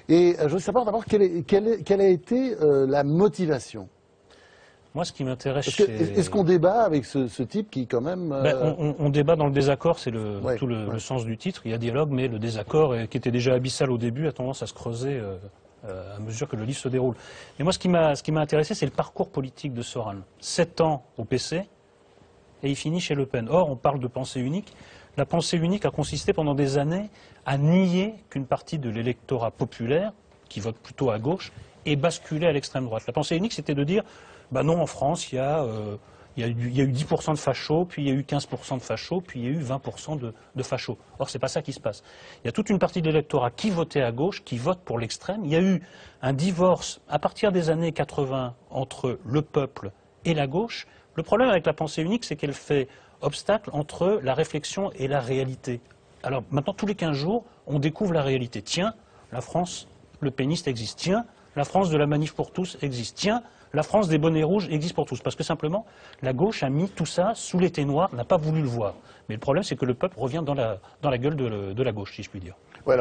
Et je veux savoir d'abord quelle a été la motivation. Moi, ce qui m'intéresse, est-ce qu'on débat avec ce type qui, quand même... on débat dans le désaccord, c'est tout le ouais. sens du titre. Il y a dialogue, mais le désaccord, qui était déjà abyssal au début, a tendance à se creuser à mesure que le livre se déroule. Mais moi, ce qui m'a intéressé, c'est le parcours politique de Soral. 7 ans au PC, et il finit chez Le Pen. Or, on parle de pensée unique. La pensée unique a consisté pendant des années à nier qu'une partie de l'électorat populaire, qui vote plutôt à gauche, ait basculé à l'extrême droite. La pensée unique, c'était de dire, bah non, en France, il y a eu 10% de fachos, puis il y a eu 15% de fachos, puis il y a eu 20% de fachos. Or, c'est pas ça qui se passe. Il y a toute une partie de l'électorat qui votait à gauche, qui vote pour l'extrême. Il y a eu un divorce à partir des années 80 entre le peuple et la gauche. Le problème avec la pensée unique, c'est qu'elle fait obstacle entre la réflexion et la réalité. Alors maintenant, tous les 15 jours, on découvre la réalité. Tiens, la France, le péniste existe. Tiens, la France de la manif pour tous existe. Tiens, la France des bonnets rouges existe pour tous. Parce que simplement, la gauche a mis tout ça sous l'été noir, n'a pas voulu le voir. Mais le problème, c'est que le peuple revient dans la gueule de la gauche, si je puis dire. Voilà.